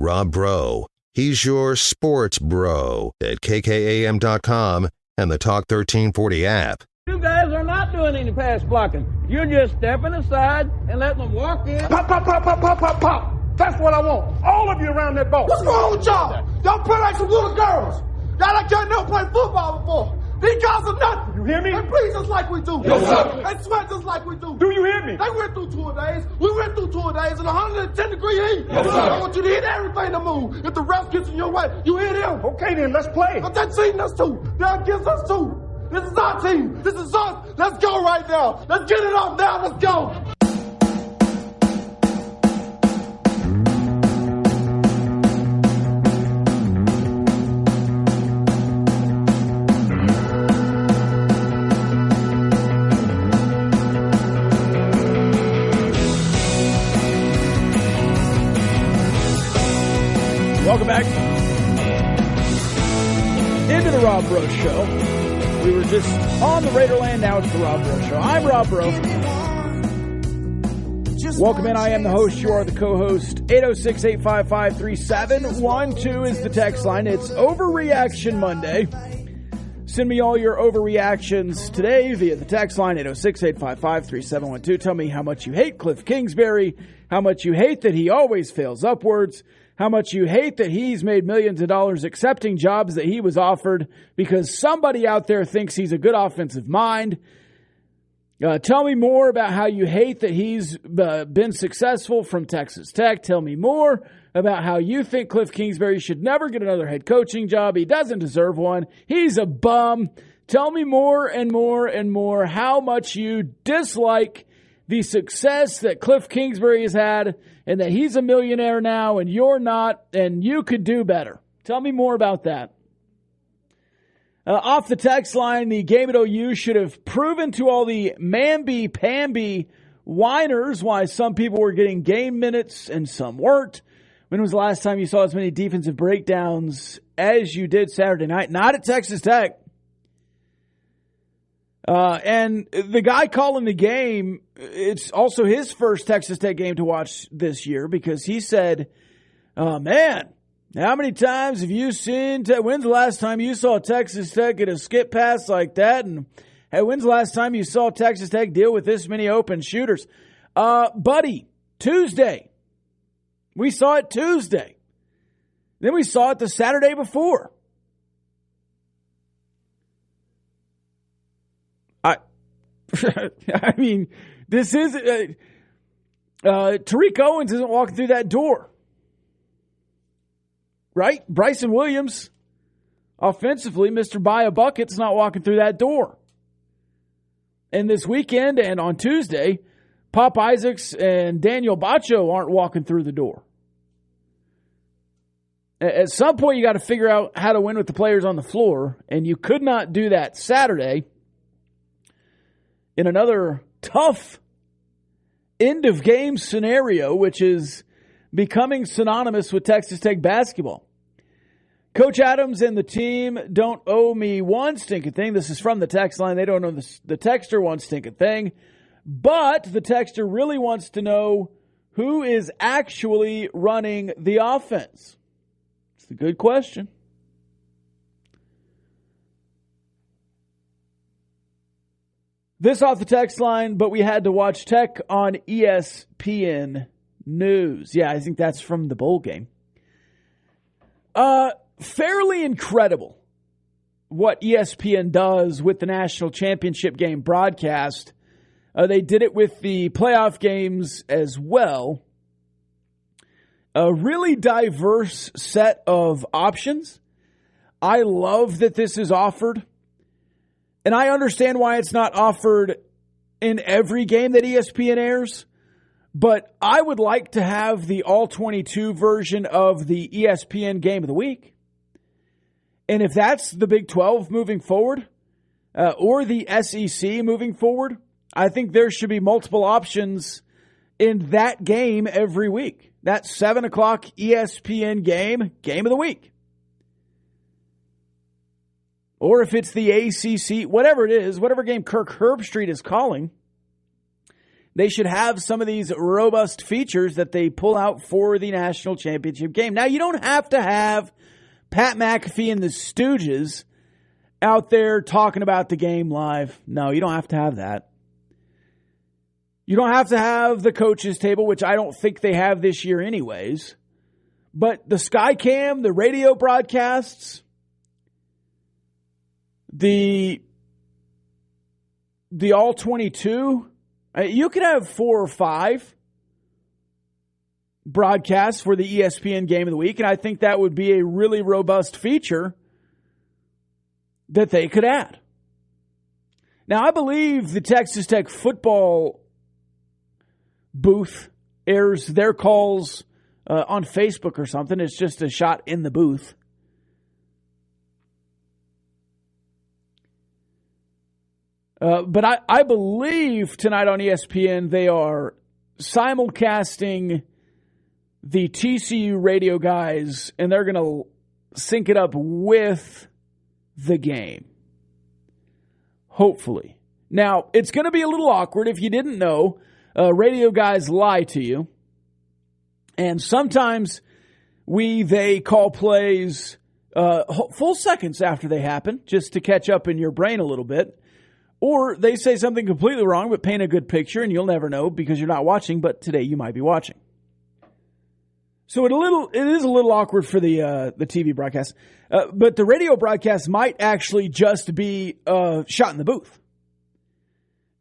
Rob Bro. He's your sports bro at KKAM.com and the Talk 1340 app. You guys are not doing any pass blocking. You're just stepping aside and letting them walk in. Pop, pop, pop, pop, pop, pop, pop. That's what I want. All of you around that ball. What's wrong with y'all? Y'all play like some little girls. Y'all like y'all never played football before. These guys are nothing. You hear me? They breathe just like we do. Yes, sir. They sweat just like we do. Do you hear me? They went through 2 days. We went through 2 days in 110-degree heat. Yes, sir. I want you to hit everything to move. If the ref gets in your way, you hit him. Okay, then, let's play. But they're cheating us too. They're against us too. This is our team. This is us. Let's go right now. Let's get it up now. Let's go. Welcome back into the Rob Bro Show. We were just on the Raiderland, now it's the Rob Bro Show. I'm Rob Bro. Welcome in, I am the host, you are the co-host. 806-855-3712 is the text line. It's Overreaction Monday. Send me all your overreactions today via the text line, 806-855-3712. Tell me how much you hate Cliff Kingsbury, how much you hate that he always fails upwards, how much you hate that he's made millions of dollars accepting jobs that he was offered because somebody out there thinks he's a good offensive mind. Tell me more about how you hate that he's been successful from Texas Tech. Tell me more about how you think Cliff Kingsbury should never get another head coaching job. He doesn't deserve one. He's a bum. Tell me more and more and more how much you dislike the success that Cliff Kingsbury has had and that he's a millionaire now and you're not and you could do better. Tell me more about that. Off the text line, the game at OU should have proven to all the mamby-pamby whiners why some people were getting game minutes and some weren't. When was the last time you saw as many defensive breakdowns as you did Saturday night? Not at Texas Tech. And the guy calling the game, it's also his first Texas Tech game to watch this year because he said, man, how many times have you seen, when's the last time you saw Texas Tech get a skip pass like that? And hey, when's the last time you saw Texas Tech deal with this many open shooters? Buddy, Tuesday. We saw it Tuesday. Then we saw it the Saturday before. I mean, this is Tariq Owens isn't walking through that door, right? Bryson Williams, offensively, Mr. Buy a Bucket's not walking through that door. And this weekend and on Tuesday, Pop Isaacs and Daniel Bacho aren't walking through the door. At some point, you got to figure out how to win with the players on the floor, and you could not do that Saturday. In another tough end-of-game scenario, which is becoming synonymous with Texas Tech basketball. Coach Adams and the team don't owe me one stinking thing. This is from the text line. They don't owe the texter one stinking thing. But the texter really wants to know who is actually running the offense. It's a good question. This off the text line, but we had to watch Tech on ESPN News. Yeah, I think that's from the bowl game. Fairly incredible what ESPN does with the national championship game broadcast. They did it with the playoff games as well. A really diverse set of options. I love that this is offered. And I understand why it's not offered in every game that ESPN airs, but I would like to have the all-22 version of the ESPN Game of the Week. And if that's the Big 12 moving forward, or the SEC moving forward, I think there should be multiple options in that game every week. That 7 o'clock ESPN Game of the Week. Or if it's the ACC, whatever it is, whatever game Kirk Herbstreit is calling, they should have some of these robust features that they pull out for the national championship game. Now, you don't have to have Pat McAfee and the Stooges out there talking about the game live. No, you don't have to have that. You don't have to have the coaches table, which I don't think they have this year anyways. But the Skycam, the radio broadcasts, the All 22, you could have 4 or 5 broadcasts for the ESPN Game of the Week, and I think that would be a really robust feature that they could add. Now, I believe the Texas Tech football booth airs their calls on Facebook or something. It's just a shot in the booth. But I believe tonight on ESPN they are simulcasting the TCU radio guys, and they're going to sync it up with the game. Hopefully. Now, it's going to be a little awkward if you didn't know. Radio guys lie to you. And sometimes they call plays full seconds after they happen, just to catch up in your brain a little bit. Or they say something completely wrong but paint a good picture, and you'll never know because you're not watching, but today you might be watching. So it is a little awkward for the TV broadcast. But the radio broadcast might actually just be shot in the booth.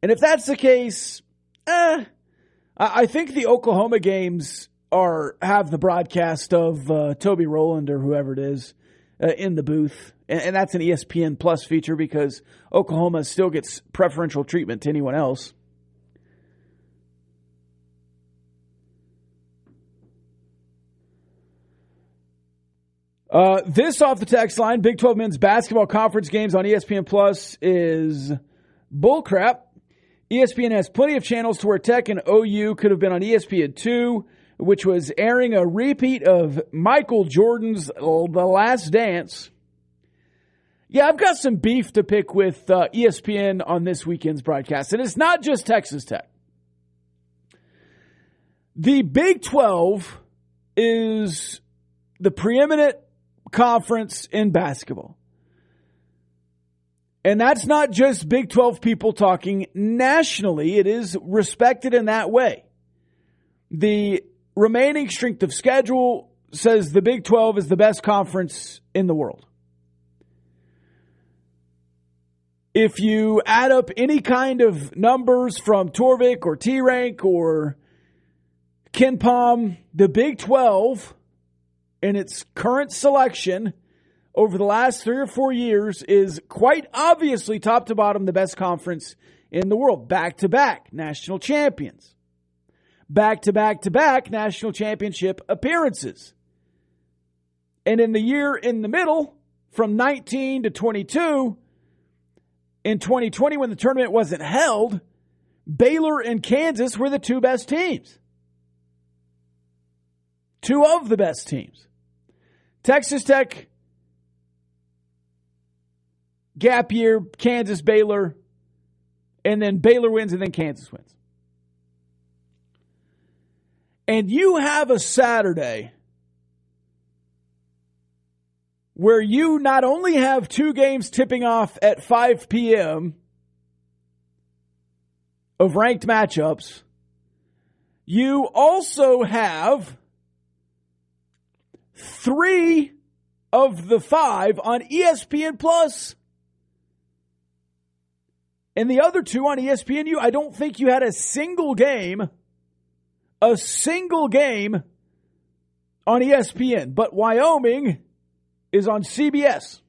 And if that's the case, I think the Oklahoma games have the broadcast of Toby Rowland or whoever it is in the booth. And that's an ESPN Plus feature because Oklahoma still gets preferential treatment to anyone else. This off the text line, Big 12 men's basketball conference games on ESPN Plus is bullcrap. ESPN has plenty of channels to where Tech and OU could have been on ESPN2, which was airing a repeat of Michael Jordan's The Last Dance. Yeah, I've got some beef to pick with ESPN on this weekend's broadcast, and it's not just Texas Tech. The Big 12 is the preeminent conference in basketball. And that's not just Big 12 people talking nationally. It is respected in that way. The remaining strength of schedule says the Big 12 is the best conference in the world. If you add up any kind of numbers from Torvik or T-Rank or KenPom, the Big 12 in its current selection over the last 3 or 4 years is quite obviously top to bottom the best conference in the world. Back-to-back national champions. Back-to-back-to-back national championship appearances. And in the year in the middle, from 19 to 22, in 2020 when the tournament wasn't held, Baylor and Kansas were the 2 best teams. 2 of the best teams. Texas Tech, gap year, Kansas, Baylor, and then Baylor wins and then Kansas wins. And you have a Saturday where you not only have 2 games tipping off at 5 p.m. of ranked matchups, you also have 3 of the 5 on ESPN Plus. And the other 2 on ESPNU, I don't think you had a single game on ESPN. But Wyoming is on CBS.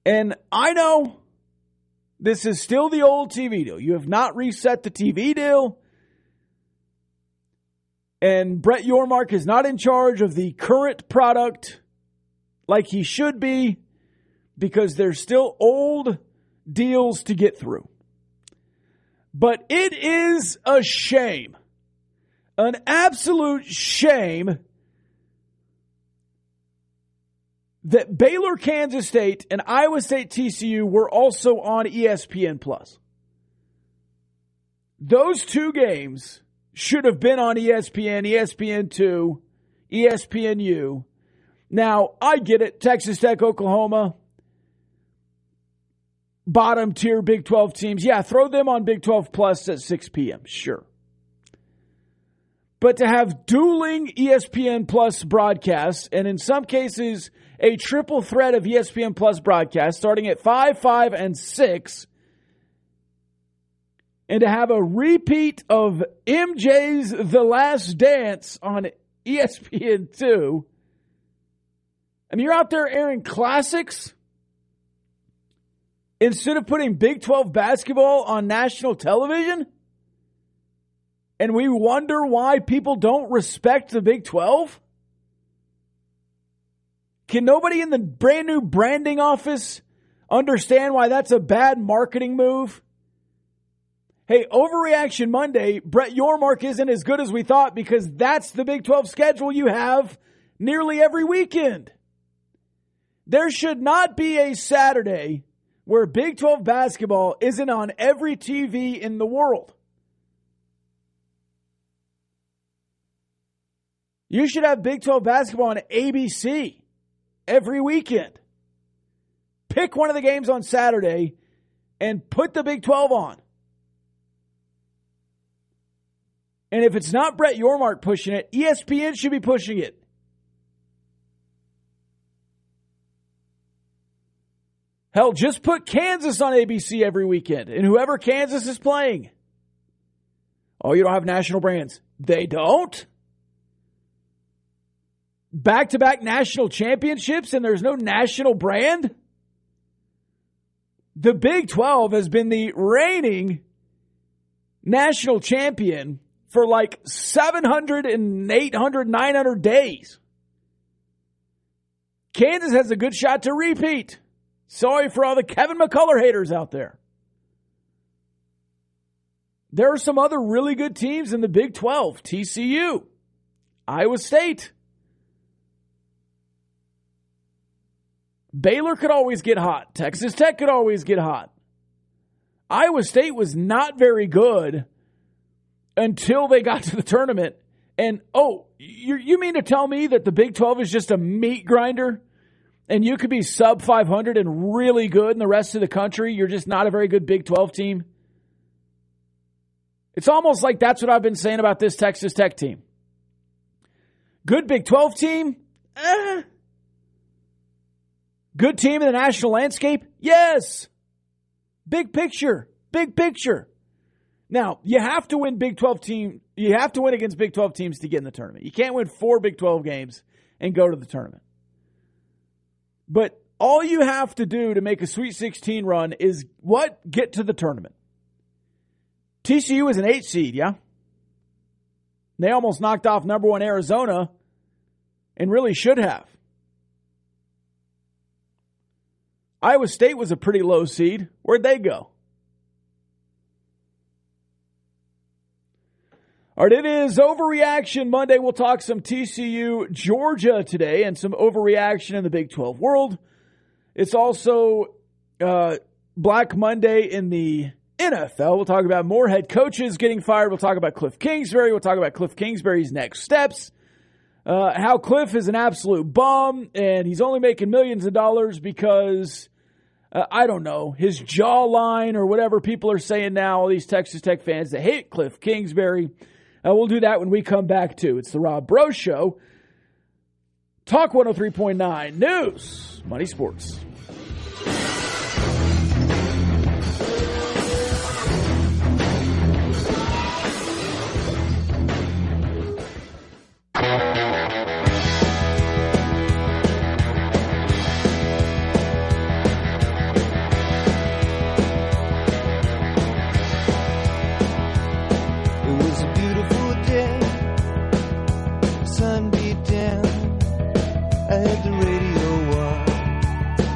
And I know this is still the old TV deal. You have not reset the TV deal. And Brett Yormark is not in charge of the current product like he should be because there's still old deals to get through. But it is a shame, an absolute shame, that Baylor, Kansas State, and Iowa State TCU were also on ESPN Plus. Those two games should have been on ESPN, ESPN2, ESPNU. Now, I get it. Texas Tech, Oklahoma, bottom tier Big 12 teams. Yeah, throw them on Big 12 Plus at 6 p.m. Sure. But to have dueling ESPN Plus broadcasts, and in some cases, a triple threat of ESPN Plus broadcasts starting at 5, 5, and 6, and to have a repeat of MJ's The Last Dance on ESPN2, and you're out there airing classics instead of putting Big 12 basketball on national television? And we wonder why people don't respect the Big 12? Can nobody in the brand new branding office understand why that's a bad marketing move? Hey, Overreaction Monday, Brett Yormark isn't as good as we thought because that's the Big 12 schedule you have nearly every weekend. There should not be a Saturday where Big 12 basketball isn't on every TV in the world. You should have Big 12 basketball on ABC every weekend. Pick one of the games on Saturday and put the Big 12 on. And if it's not Brett Yormark pushing it, ESPN should be pushing it. Hell, just put Kansas on ABC every weekend, and whoever Kansas is playing. Oh, you don't have national brands. They don't? Back-to-back national championships, and there's no national brand? The Big 12 has been the reigning national champion for like 700 and 800, 900 days. Kansas has a good shot to repeat. Sorry for all the Kevin McCullough haters out there. There are some other really good teams in the Big 12. TCU, Iowa State. Baylor could always get hot. Texas Tech could always get hot. Iowa State was not very good until they got to the tournament. And, you mean to tell me that the Big 12 is just a meat grinder? And you could be sub 500 and really good in the rest of the country? You're just not a very good Big 12 team? It's almost like that's what I've been saying about this Texas Tech team. Good Big 12 team? Good team in the national landscape? Yes. Big picture. Big picture. Now, you have to win Big 12 team. You have to win against Big 12 teams to get in the tournament. You can't win 4 Big 12 games and go to the tournament. But all you have to do to make a Sweet 16 run is what? Get to the tournament. TCU is an 8 seed, yeah? They almost knocked off number 1 Arizona and really should have. Iowa State was a pretty low seed. Where'd they go? All right, it is Overreaction Monday. We'll talk some TCU, Georgia today and some overreaction in the Big 12 world. It's also Black Monday in the NFL. We'll talk about more head coaches getting fired. We'll talk about Cliff Kingsbury. We'll talk about Cliff Kingsbury's next steps. How Cliff is an absolute bum and he's only making millions of dollars because, I don't know, his jawline or whatever people are saying now, all these Texas Tech fans that hate Cliff Kingsbury. We'll do that when we come back, too. It's the Rob Breaux Show. Talk 103.9 News, Money Sports.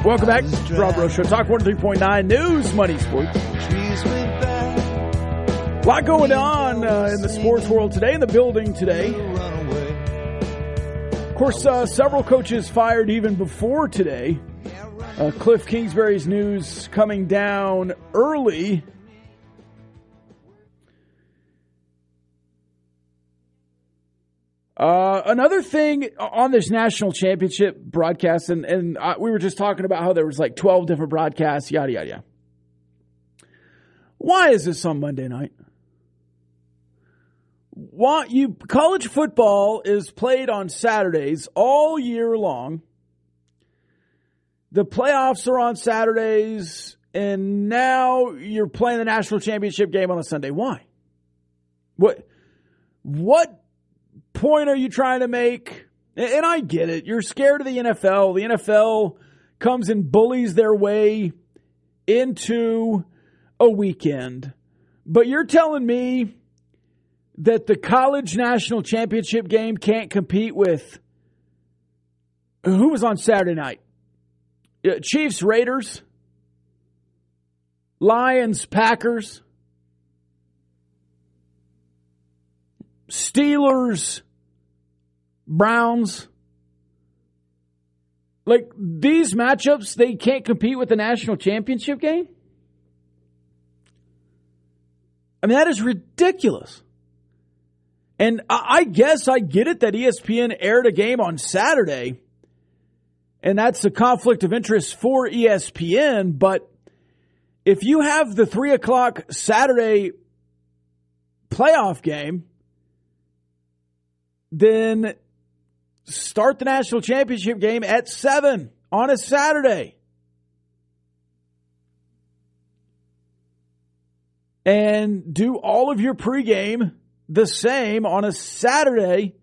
Welcome back to Rob Breaux Show. Talk 103.9 News, Money, Sports. A lot going on in the sports world today, in the building today. Of course, several coaches fired even before today. Cliff Kingsbury's news coming down early. Another thing on this national championship broadcast, and we were just talking about how there was like 12 different broadcasts, yada, yada, yada. Why is this on Monday night? College football is played on Saturdays all year long. The playoffs are on Saturdays, and now you're playing the national championship game on a Sunday. Why? What point are you trying to make? And I get it. You're scared of the NFL. The NFL comes and bullies their way into a weekend. But you're telling me that the college national championship game can't compete with who was on Saturday night? Chiefs, Raiders, Lions, Packers, Steelers, Browns. Like, these matchups, they can't compete with the national championship game? I mean, that is ridiculous. And I guess I get it that ESPN aired a game on Saturday, and that's a conflict of interest for ESPN, but if you have the 3 o'clock Saturday playoff game, then start the national championship game at 7 on a Saturday. And do all of your pregame the same on a Saturday,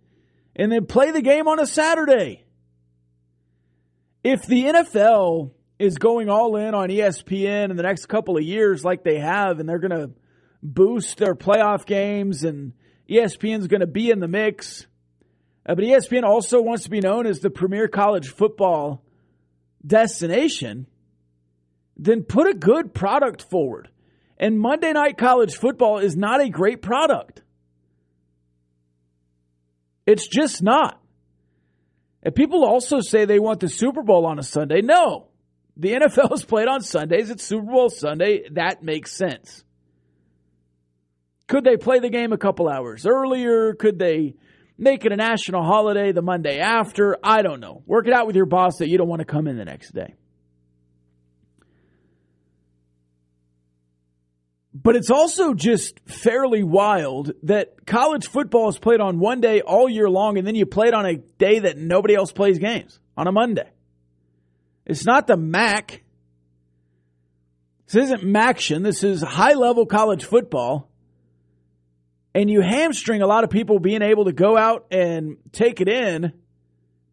and then play the game on a Saturday. If the NFL is going all in on ESPN in the next couple of years like they have, and they're going to boost their playoff games, and ESPN's going to be in the mix, but ESPN also wants to be known as the premier college football destination, then put a good product forward. And Monday Night College Football is not a great product. It's just not. And people also say they want the Super Bowl on a Sunday. No. The NFL is played on Sundays. It's Super Bowl Sunday. That makes sense. Could they play the game a couple hours earlier? Could they make it a national holiday the Monday after? I don't know. Work it out with your boss that you don't want to come in the next day. But it's also just fairly wild that college football is played on one day all year long, and then you play it on a day that nobody else plays games, on a Monday. It's not the MAC. This isn't MACtion. This is high-level college football. And you hamstring a lot of people being able to go out and take it in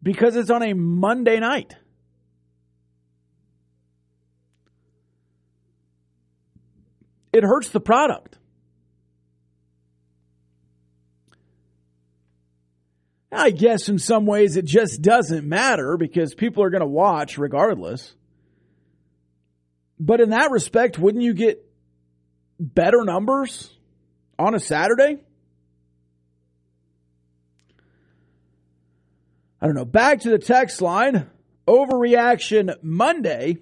because it's on a Monday night. It hurts the product. I guess in some ways it just doesn't matter because people are going to watch regardless. But in that respect, wouldn't you get better numbers on a Saturday? I don't know. Back to the text line. Overreaction Monday.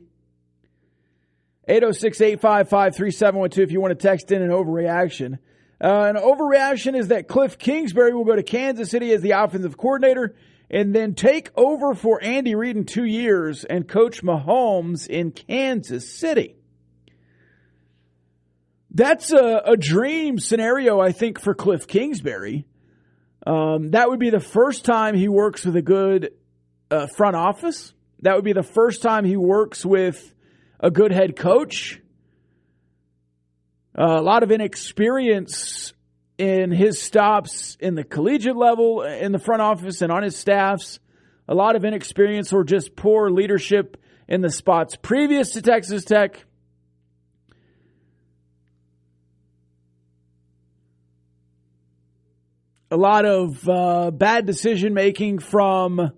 806-855-3712 if you want to text in an overreaction. An overreaction is that Cliff Kingsbury will go to Kansas City as the offensive coordinator and then take over for Andy Reid in 2 years and coach Mahomes in Kansas City. That's a dream scenario, I think, for Cliff Kingsbury. That would be the first time he works with a good front office. That would be the first time he works with a good head coach. A lot of inexperience in his stops in the collegiate level, in the front office and on his staffs. A lot of inexperience or just poor leadership in the spots previous to Texas Tech. A lot of bad decision-making from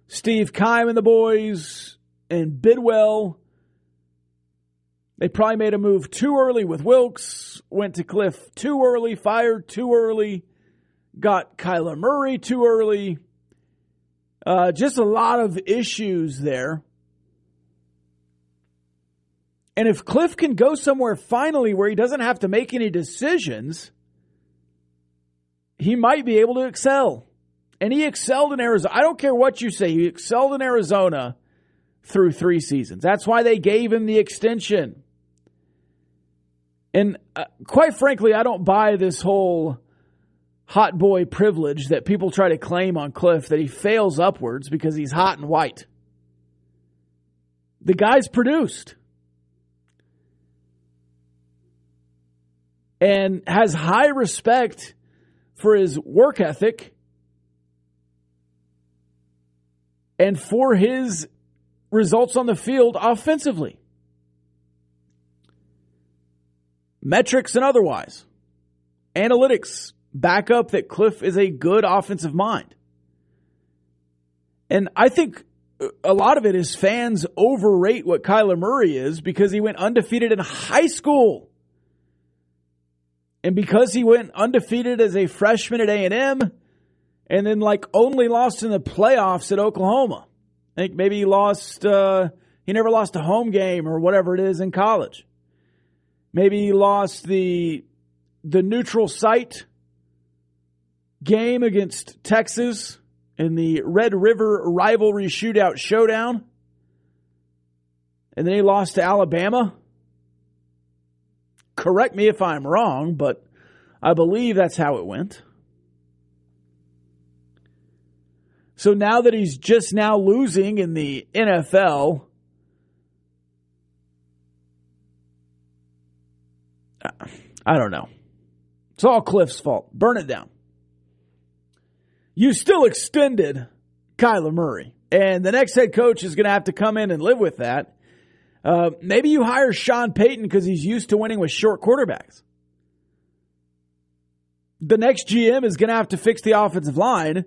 Steve Keim and the boys and Bidwell. They probably made a move too early with Wilkes, went to Cliff too early, fired too early, got Kyler Murray too early. Just a lot of issues there. And if Cliff can go somewhere finally where he doesn't have to make any decisions, he might be able to excel And he excelled in Arizona. I don't care what you say. He excelled in Arizona through 3 seasons. That's why they gave him the extension. And quite frankly, I don't buy this whole hot boy privilege that people try to claim on Cliff, that he fails upwards because he's hot and white. The guy's produced and has high respect for his work ethic and for his results on the field offensively. Metrics and otherwise. Analytics back up that Cliff is a good offensive mind. And I think a lot of it is fans overrate what Kyler Murray is because he went undefeated in high school. And because he went undefeated as a freshman at A&M and then only lost in the playoffs at Oklahoma. I think maybe he never lost a home game or whatever it is in college. Maybe he lost the neutral site game against Texas in the Red River rivalry shootout showdown. And then he lost to Alabama. Correct me if I'm wrong, but I believe that's how it went. So now that he's just now losing in the NFL, I don't know. It's all Cliff's fault. Burn it down. You still extended Kyler Murray, and the next head coach is going to have to come in and live with that. Maybe you hire Sean Payton because he's used to winning with short quarterbacks. The next GM is going to have to fix the offensive line.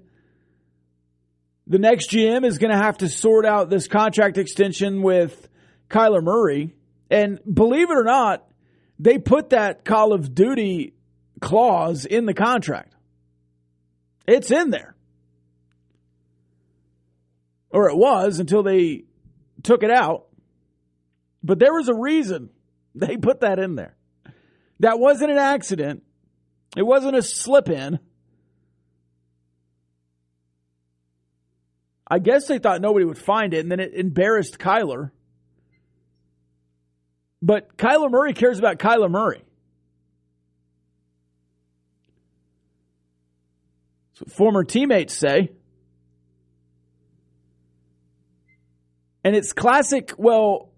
The next GM is going to have to sort out this contract extension with Kyler Murray. And believe it or not, they put that Call of Duty clause in the contract. It's in there. Or it was until they took it out. But there was a reason they put that in there. That wasn't an accident. It wasn't a slip-in. I guess they thought nobody would find it, and then it embarrassed Kyler. But Kyler Murray cares about Kyler Murray. That's what former teammates say. And it's classic, well,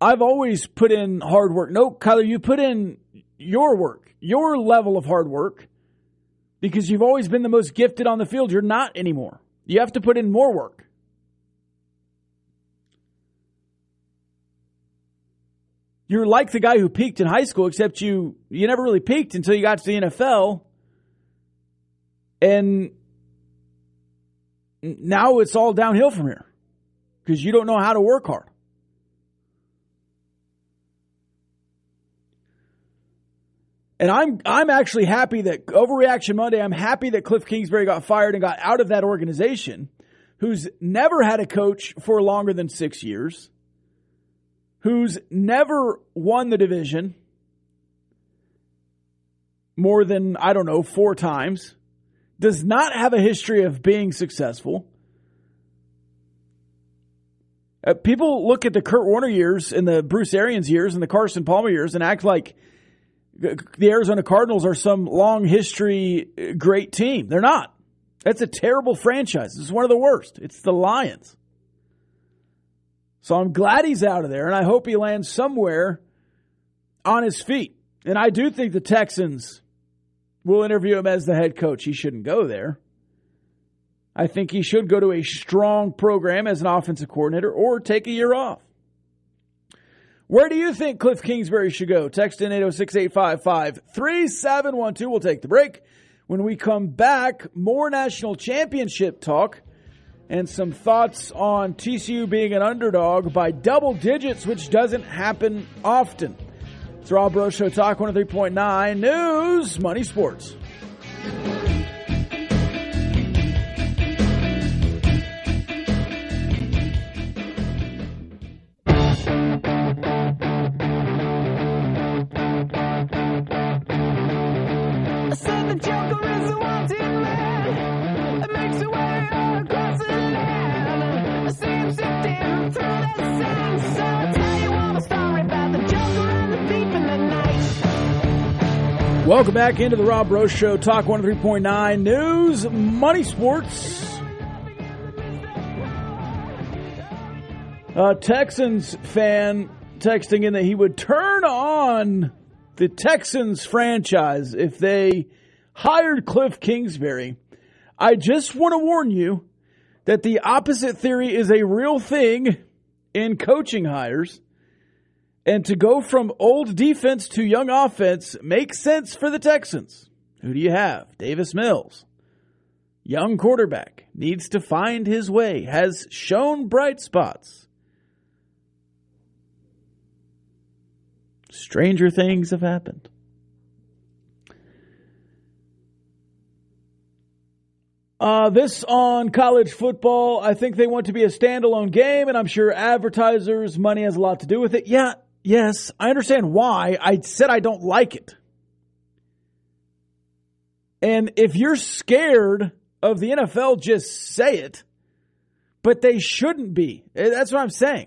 I've always put in hard work. No, Kyler, you put in your work, your level of hard work, because you've always been the most gifted on the field. You're not anymore. You have to put in more work. You're like the guy who peaked in high school, except you never really peaked until you got to the NFL. And now it's all downhill from here because you don't know how to work hard. And I'm actually happy that Overreaction Monday, I'm happy that Cliff Kingsbury got fired and got out of that organization, who's never had a coach for longer than 6 years, who's never won the division more than, 4 times, does not have a history of being successful. People look at the Kurt Warner years and the Bruce Arians years and the Carson Palmer years and act like the Arizona Cardinals are some long history great team. They're not. That's a terrible franchise. It's one of the worst. It's the Lions. So I'm glad he's out of there, and I hope he lands somewhere on his feet. And I do think the Texans will interview him as the head coach. He shouldn't go there. I think he should go to a strong program as an offensive coordinator or take a year off. Where do you think Cliff Kingsbury should go? Text in 806-855-3712. We'll take the break. When we come back, more national championship talk and some thoughts on TCU being an underdog by double digits, which doesn't happen often. It's Rob Breaux Show Talk 103.9 News, Money Sports. I said the Joker is a wanted man. Welcome back into the Rob Rose Show, Talk 103.9 News, Money Sports. A Texans fan texting in that he would turn on the Texans franchise if they hired Cliff Kingsbury. I just want to warn you that the opposite theory is a real thing in coaching hires. And to go from old defense to young offense makes sense for the Texans. Who do you have? Davis Mills. Young quarterback. Needs to find his way. Has shown bright spots. Stranger things have happened. This on college football. I think they want to be a standalone game, and I'm sure advertisers' money has a lot to do with it. Yeah. Yes, I understand why. I said I don't like it. And if you're scared of the NFL, just say it. But they shouldn't be. That's what I'm saying.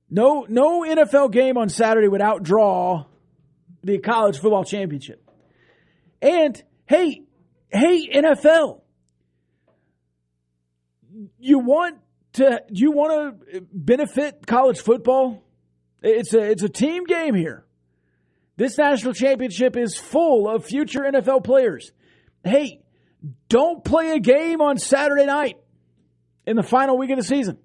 No NFL game on Saturday would outdraw the college football championship. And, hey, NFL. Do you want to benefit college football? It's a team game here. This national championship is full of future NFL players. Hey, don't play a game on Saturday night in the final week of the season.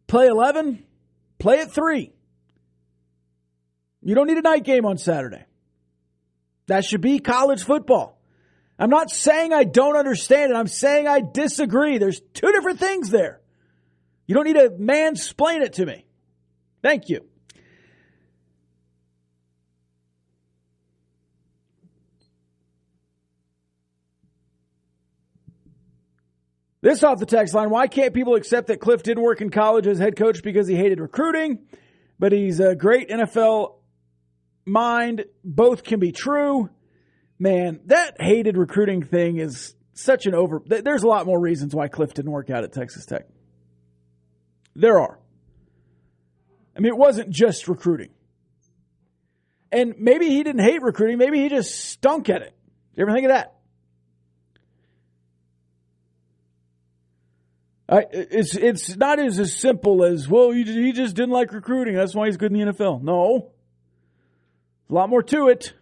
Play 11, play at 3. You don't need a night game on Saturday. That should be college football. I'm not saying I don't understand it. I'm saying I disagree. There's two different things there. You don't need to mansplain it to me. Thank you. This off the text line. Why can't people accept that Cliff didn't work in college as head coach because he hated recruiting, but he's a great NFL mind? Both can be true. Man, that hated recruiting thing is such an there's a lot more reasons why Cliff didn't work out at Texas Tech. There are. I mean, it wasn't just recruiting. And maybe he didn't hate recruiting. Maybe he just stunk at it. You ever think of that? It's not as simple as, well, he just didn't like recruiting. That's why he's good in the NFL. No. A lot more to it.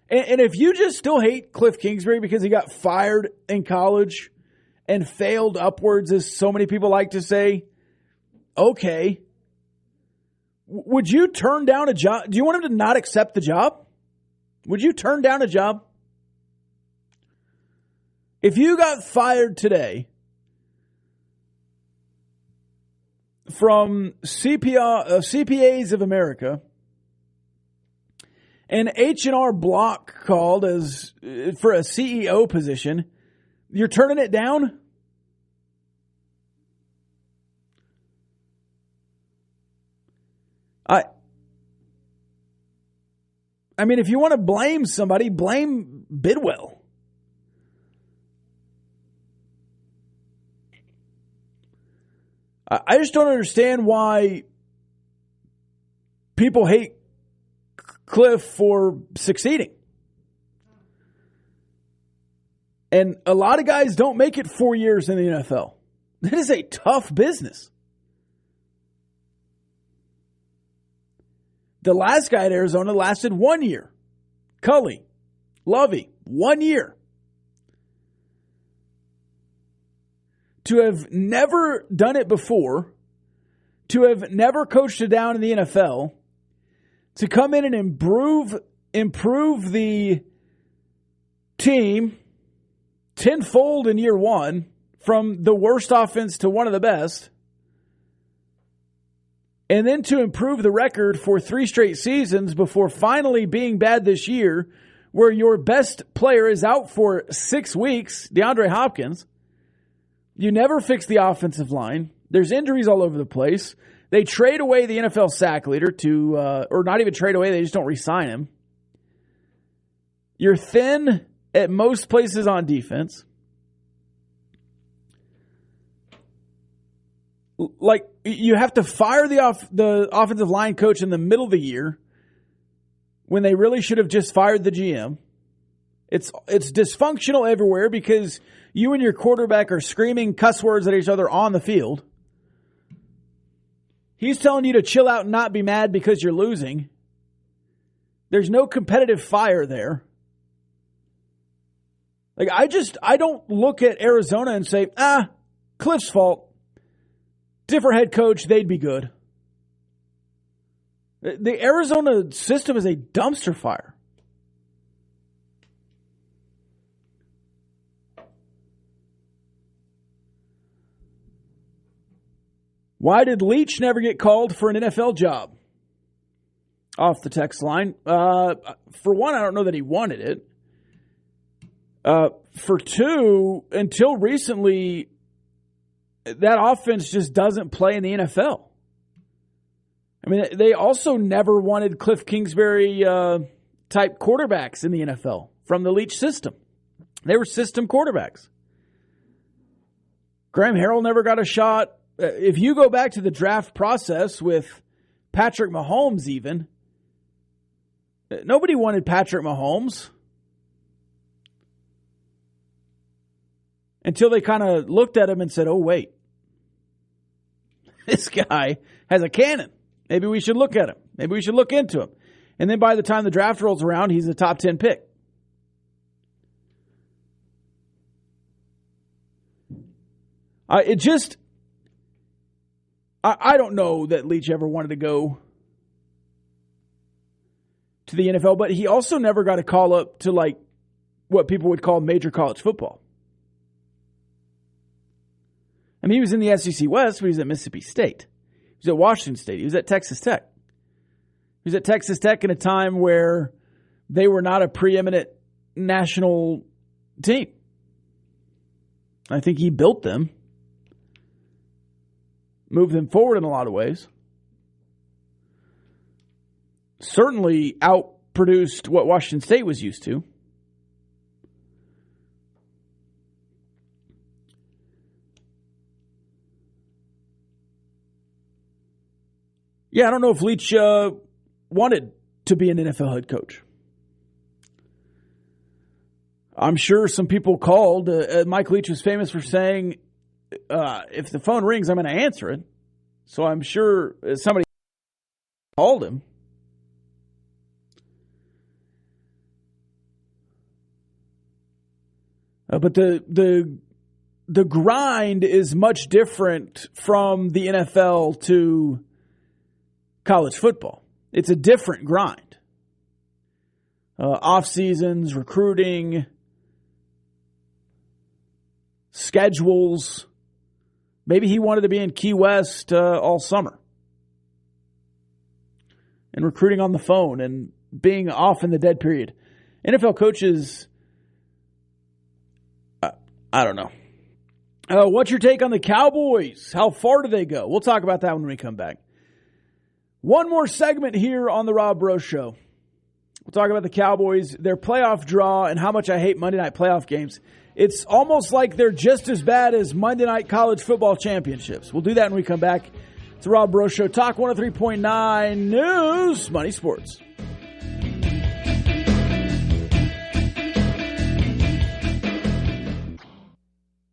And if you just still hate Cliff Kingsbury because he got fired in college and failed upwards, as so many people like to say, okay. Would you turn down a job? Do you want him to not accept the job? Would you turn down a job? If you got fired today from CPAs of America, and H&R Block called as for a CEO position, you're turning it down? I mean, if you want to blame somebody, blame Bidwell. I just don't understand why people hate Cliff for succeeding. And a lot of guys don't make it 4 years in the NFL. That is a tough business. The last guy at Arizona lasted 1 year. Cully, Lovey, 1 year. To have never done it before, to have never coached it down in the NFL, to come in and improve the team tenfold in year one, from the worst offense to one of the best, and then to improve the record for 3 straight seasons before finally being bad this year, where your best player is out for 6 weeks, DeAndre Hopkins. You never fix the offensive line. There's injuries all over the place. They trade away the NFL sack leader or not even trade away, they just don't re-sign him. You're thin at most places on defense. Like, you have to fire the offensive line coach in the middle of the year when they really should have just fired the GM. It's dysfunctional everywhere because you and your quarterback are screaming cuss words at each other on the field. He's telling you to chill out and not be mad because you're losing. There's no competitive fire there. Like, I don't look at Arizona and say, Cliff's fault. Different head coach, they'd be good. The Arizona system is a dumpster fire. Why did Leach never get called for an NFL job? Off the text line. For one, I don't know that he wanted it. For two, until recently, that offense just doesn't play in the NFL. I mean, they also never wanted Cliff Kingsbury type quarterbacks in the NFL from the Leach system. They were system quarterbacks. Graham Harrell never got a shot. If you go back to the draft process with Patrick Mahomes even, nobody wanted Patrick Mahomes until they kind of looked at him and said, oh, wait. This guy has a cannon. Maybe we should look at him. Maybe we should look into him. And then by the time the draft rolls around, he's a top 10 pick. I don't know that Leach ever wanted to go to the NFL, but he also never got a call up to like what people would call major college football. I mean, he was in the SEC West, but he was at Mississippi State. He was at Washington State. He was at Texas Tech. He was at Texas Tech in a time where they were not a preeminent national team. I think he built them, moved them forward in a lot of ways. Certainly outproduced what Washington State was used to. Yeah, I don't know if Leach wanted to be an NFL head coach. I'm sure some people called. Mike Leach was famous for saying, if the phone rings, I'm going to answer it. So I'm sure somebody called him. But the grind is much different from the NFL to college football. It's a different grind. Off seasons, recruiting, schedules. Maybe he wanted to be in Key West all summer and recruiting on the phone and being off in the dead period. NFL coaches, I don't know. What's your take on the Cowboys? How far do they go? We'll talk about that when we come back. One more segment here on the Rob Breaux Show. We'll talk about the Cowboys, their playoff draw, and how much I hate Monday night playoff games. It's almost like they're just as bad as Monday night college football championships. We'll do that when we come back. It's the Rob Breaux Show. Talk 103.9 News, Money Sports.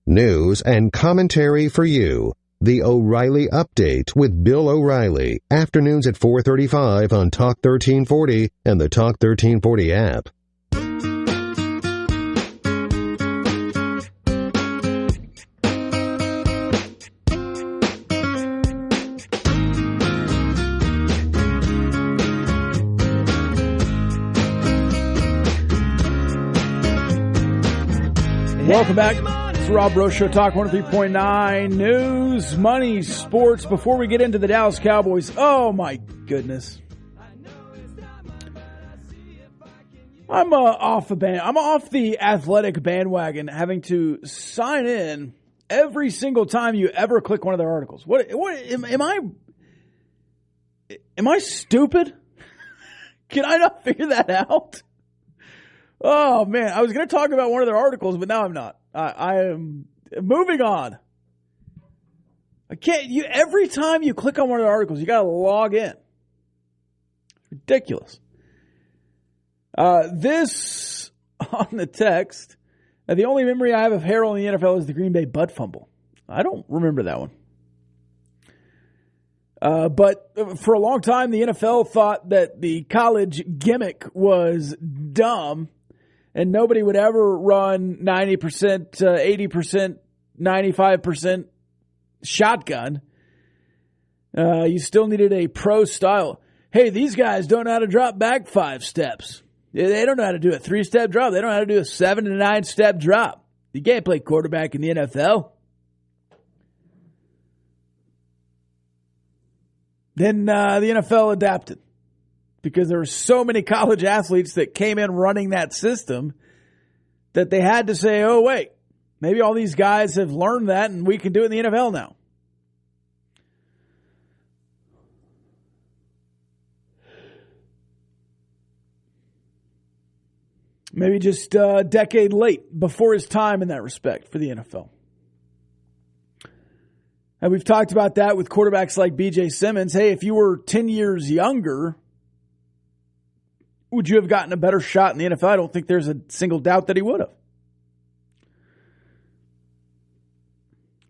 News and commentary for you. The O'Reilly Update with Bill O'Reilly. Afternoons at 4:35 on Talk 1340 and the Talk 1340 app. Welcome back. It's the Rob Breaux Show, Talk 103.9 News, Money, Sports. Before we get into the Dallas Cowboys, oh my goodness. I'm off the athletic bandwagon, having to sign in every single time you ever click one of their articles. What am I stupid? Can I not figure that out? Oh man, I was going to talk about one of their articles, but now I'm not. I am moving on. Every time you click on one of the articles, you got to log in. Ridiculous. This on the text, the only memory I have of Harrell in the NFL is the Green Bay butt fumble. I don't remember that one. But for a long time, the NFL thought that the college gimmick was dumb and nobody would ever run 90%, 80%, 95% shotgun. You still needed a pro style. Hey, these guys don't know how to drop back 5 steps. They don't know how to do a 3-step drop. They don't know how to do a 7 to 9-step drop. You can't play quarterback in the NFL. Then the NFL adapted because there were so many college athletes that came in running that system that they had to say, oh, wait, maybe all these guys have learned that and we can do it in the NFL now. Maybe just a decade late, before his time in that respect for the NFL. And we've talked about that with quarterbacks like B.J. Simmons. Hey, if you were 10 years younger, would you have gotten a better shot in the NFL? I don't think there's a single doubt that he would have.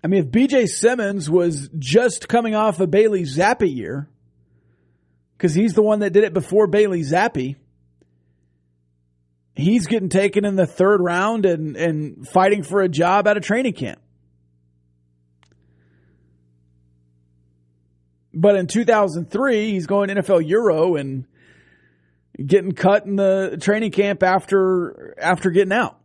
I mean, if B.J. Simmons was just coming off a Bailey Zappi year, because he's the one that did it before Bailey Zappi, he's getting taken in the 3rd round and fighting for a job at a training camp. But in 2003, he's going NFL Euro and getting cut in the training camp after getting out.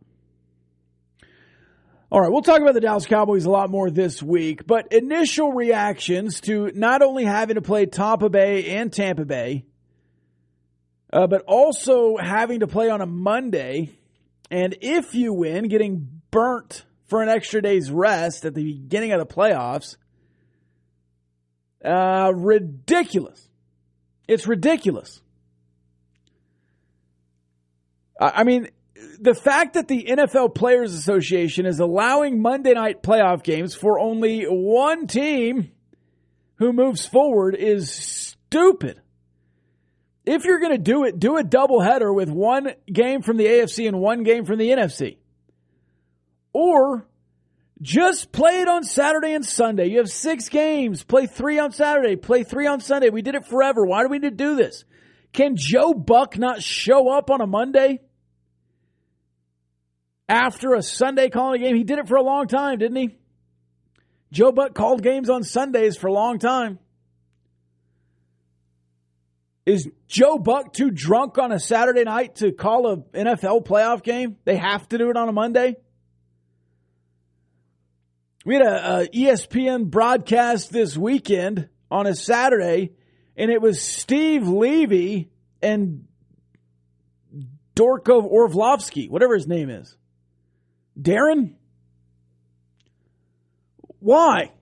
All right, we'll talk about the Dallas Cowboys a lot more this week, but initial reactions to not only having to play Tampa Bay and Tampa Bay, but also having to play on a Monday, and if you win, getting burnt for an extra day's rest at the beginning of the playoffs. Ridiculous. It's ridiculous. I mean, the fact that the NFL Players Association is allowing Monday night playoff games for only one team who moves forward is stupid. If you're going to do it, do a doubleheader with one game from the AFC and one game from the NFC. Or just play it on Saturday and Sunday. You have 6 games. Play 3 on Saturday. Play 3 on Sunday. We did it forever. Why do we need to do this? Can Joe Buck not show up on a Monday after a Sunday calling a game? He did it for a long time, didn't he? Joe Buck called games on Sundays for a long time. Is Joe Buck too drunk on a Saturday night to call an NFL playoff game? They have to do it on a Monday? We had a ESPN broadcast this weekend on a Saturday, and it was Steve Levy and Dorko Orlovsky, whatever his name is. Darren? Why?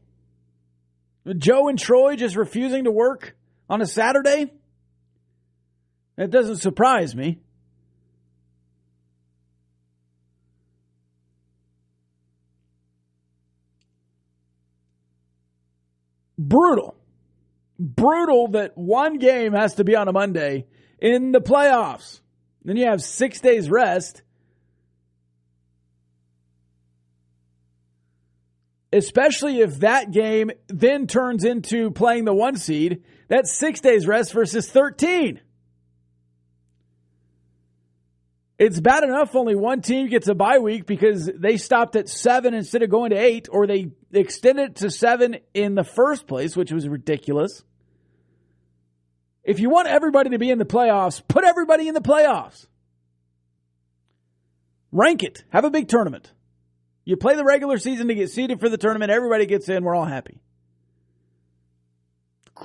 Joe and Troy just refusing to work on a Saturday? That doesn't surprise me. Brutal. Brutal that one game has to be on a Monday in the playoffs. Then you have 6 days rest. Especially if that game then turns into playing the 1 seed. That's 6 days rest versus 13. It's bad enough only one team gets a bye week because they stopped at 7 instead of going to 8, or they extended it to 7 in the first place, which was ridiculous. If you want everybody to be in the playoffs, put everybody in the playoffs. Rank it. Have a big tournament. You play the regular season to get seeded for the tournament. Everybody gets in. We're all happy.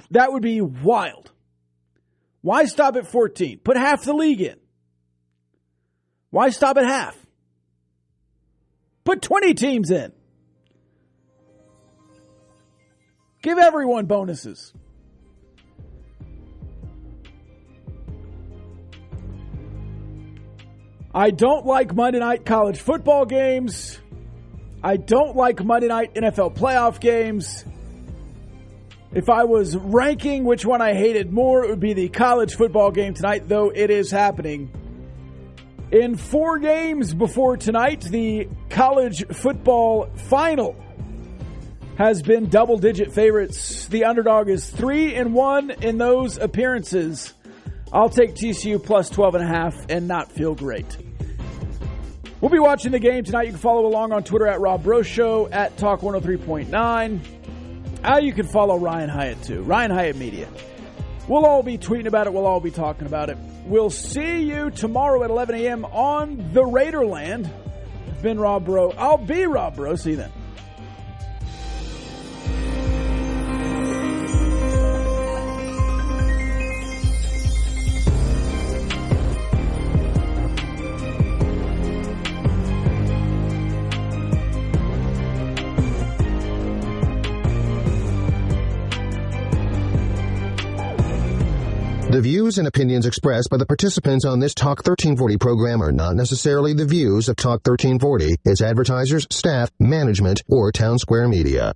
That would be wild. Why stop at 14? Put half the league in. Why stop at half? Put 20 teams in. Give everyone bonuses. I don't like Monday night college football games. I don't like Monday night NFL playoff games. If I was ranking which one I hated more, it would be the college football game tonight, though it is happening. In 4 games before tonight, the college football final has been double-digit favorites. The underdog is 3-1 in those appearances. I'll take TCU plus 12.5 and not feel great. We'll be watching the game tonight. You can follow along on Twitter at Rob Bro Show, at Talk 103.9. You can follow Ryan Hyatt too, Ryan Hyatt Media. We'll all be tweeting about it. We'll all be talking about it. We'll see you tomorrow at 11 a.m. on the Raiderland. I've been Rob Bro. I'll be Rob Bro. See you then. The views and opinions expressed by the participants on this Talk 1340 program are not necessarily the views of Talk 1340, its advertisers, staff, management, or Town Square Media.